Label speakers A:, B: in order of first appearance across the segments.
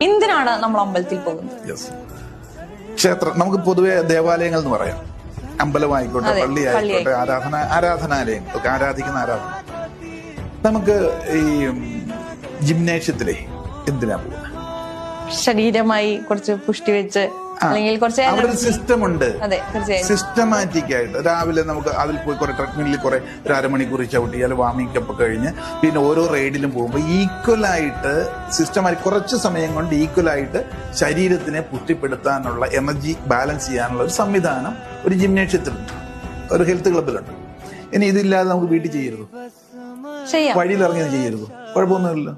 A: എന്തിനാണ് നമ്മൾ അമ്പലത്തിൽ പോകുന്നത്?
B: ക്ഷേത്രം നമുക്ക് പൊതുവെ ദേവാലയങ്ങൾ എന്ന് പറയാം. അമ്പലമായിക്കോട്ടെ, പള്ളിയായിക്കോട്ടെ, ആരാധനാലയം ഒക്കെ ആരാധിക്കുന്ന ആരാധന. നമുക്ക് ഈ ജിംനേഷ്യത്തിലെ എന്തിനാ പോകുന്നത്?
A: ശരീരമായി കുറച്ച് പുഷ്ടി വെച്ച് അല്ലെങ്കിൽ കുറച്ച്
B: അവിടെ ഒരു സിസ്റ്റം ഉണ്ട്.
A: അതെ, തീർച്ചയായും
B: സിസ്റ്റമാറ്റിക് ആയിട്ട് രാവിലെ നമുക്ക് അതിൽ പോയി കുറെ ട്രെഡ്മില്ലിൽ കുറെ ഒരു അരമണിക്കൂർ ചവിട്ടിയാൽ വാമിംഗ് അപ്പ് കഴിഞ്ഞ് പിന്നെ ഓരോ റൈഡിലും പോകുമ്പോൾ ഈക്വലായിട്ട് സിസ്റ്റമാറ്റിക് കുറച്ച് സമയം കൊണ്ട് ഈക്വലായിട്ട് ശരീരത്തിനെ പുഷ്ടിപ്പെടുത്താനുള്ള എനർജി ബാലൻസ് ചെയ്യാനുള്ള ഒരു സംവിധാനം ഒരു ജിംനേഷ്യത്തിലുണ്ട്, ഒരു ഹെൽത്ത് ക്ലബിലുണ്ട്. ഇനി ഇതില്ലാതെ നമുക്ക് വീട്ടിൽ ചെയ്യരുത്, വഴിയിലിറങ്ങി ചെയ്യരുത്, കുഴപ്പമൊന്നുമില്ല.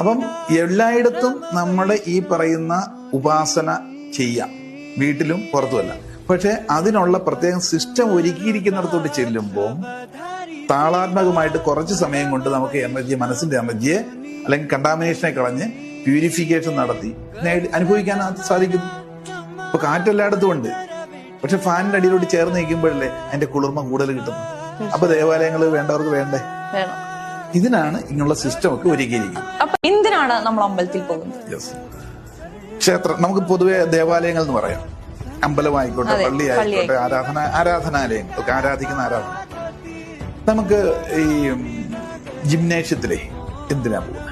B: അപ്പം എല്ലായിടത്തും നമ്മുടെ ഈ പറയുന്ന ഉപാസന ചെയ്യാം, വീട്ടിലും പുറത്തുമല്ല. പക്ഷെ അതിനുള്ള പ്രത്യേകം സിസ്റ്റം ഒരുക്കിയിരിക്കുന്നിടത്തോട്ട് ചെല്ലുമ്പോൾ താളാത്മകമായിട്ട് കുറച്ച് സമയം കൊണ്ട് നമുക്ക് എനർജി, മനസ്സിന്റെ എനർജിയെ അല്ലെങ്കിൽ കണ്ടാമിനേഷനെ കളഞ്ഞ് പ്യൂരിഫിക്കേഷൻ നടത്തി അനുഭവിക്കാൻ സാധിക്കും. ഇപ്പൊ കാറ്റെല്ലായിടത്തും ഉണ്ട്, പക്ഷെ ഫാനിന്റെ അടിയിലോട്ട് ചേർന്ന് നിൽക്കുമ്പോഴല്ലേ അതിന്റെ കുളിർമ കൂടുതൽ കിട്ടുന്നു. അപ്പൊ ദേവാലയങ്ങൾ വേണ്ടവർക്ക് വേണ്ടേ? ഇതിനാണ് ഇങ്ങനെയുള്ള സിസ്റ്റം ഒക്കെ ഒരുക്കിയിരിക്കുന്നത്.
A: എന്തിനാണ് നമ്മൾ അമ്പലത്തിൽ പോകുന്നത്?
B: ക്ഷേത്രം നമുക്ക് പൊതുവെ ദേവാലയങ്ങൾ എന്ന് പറയാം. അമ്പലമായിക്കോട്ടെ, പള്ളിയായിക്കോട്ടെ, ആരാധനാലയം ഒക്കെ ആരാധിക്കുന്ന ആരാധന. നമുക്ക് ഈ ജിംനേഷ്യത്തിലെ എന്തിനാ പോകുന്നത്?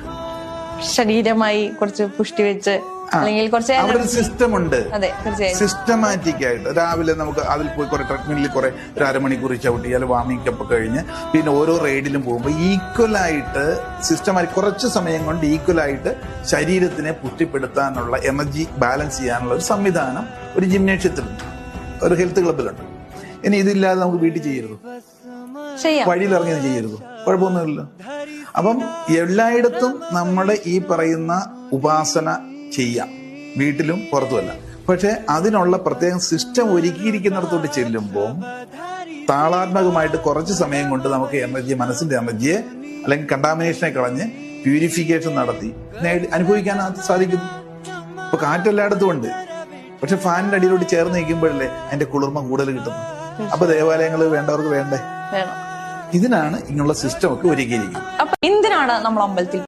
A: ശരീരമായി കുറച്ച് പുഷ്ടി വെച്ച് അല്ലെങ്കിൽ കുറച്ച്
B: അവിടെ ഒരു സിസ്റ്റം ഉണ്ട്.
A: അതെ, തീർച്ചയായും
B: സിസ്റ്റമാറ്റിക് ആയിട്ട് രാവിലെ നമുക്ക് അതിൽ പോയി കുറെ ട്രെഡ്മില്ലിൽ കുറെ ഒരു അരമണിക്കൂർ ചവിട്ടിയാൽ വാമിംഗ് അപ്പ് കഴിഞ്ഞ് പിന്നെ ഓരോ റൈഡിലും പോകുമ്പോൾ ഈക്വലായിട്ട് സിസ്റ്റമാറ്റിക് കുറച്ച് സമയം കൊണ്ട് ഈക്വലായിട്ട് ശരീരത്തിനെ പുഷ്ടിപ്പെടുത്താനുള്ള എനർജി ബാലൻസ് ചെയ്യാനുള്ള ഒരു സംവിധാനം ഒരു ജിംനേഷ്യത്തിലുണ്ട്, ഒരു ഹെൽത്ത് ക്ലബിലുണ്ട്. ഇനി ഇതില്ലാതെ നമുക്ക് വീട്ടിൽ ചെയ്യരുത്, വഴിയിലിറങ്ങി ചെയ്യരുത്, കുഴപ്പമൊന്നുമില്ല. അപ്പം എല്ലായിടത്തും നമ്മുടെ ഈ പറയുന്ന ഉപാസന ചെയ്യാം, വീട്ടിലും പുറത്തുമല്ല. പക്ഷെ അതിനുള്ള പ്രത്യേകം സിസ്റ്റം ഒരുക്കിയിരിക്കുന്നിടത്തോട്ട് ചെല്ലുമ്പോൾ താളാത്മകമായിട്ട് കുറച്ച് സമയം കൊണ്ട് നമുക്ക് എനർജി, മനസ്സിന്റെ എനർജിയെ അല്ലെങ്കിൽ കണ്ടാമിനേഷനെ കളഞ്ഞ് പ്യൂരിഫിക്കേഷൻ നടത്തി അനുഭവിക്കാൻ സാധിക്കും. ഇപ്പൊ കാറ്റെല്ലായിടത്തും ഉണ്ട്, പക്ഷെ ഫാനിന്റെ അടിയിലോട്ട് ചേർന്ന് നിൽക്കുമ്പോഴല്ലേ അതിന്റെ കുളിർമ കൂടുതൽ കിട്ടുന്നു. അപ്പൊ ദേവാലയങ്ങൾ വേണ്ടവർക്ക് വേണ്ടേ? ഇതിനാണ് ഇങ്ങനെയുള്ള സിസ്റ്റം ഒക്കെ ഒരുക്കിയിരിക്കുന്നത്.
A: എന്തിനാണ് നമ്മൾ അമ്പലത്തിൽ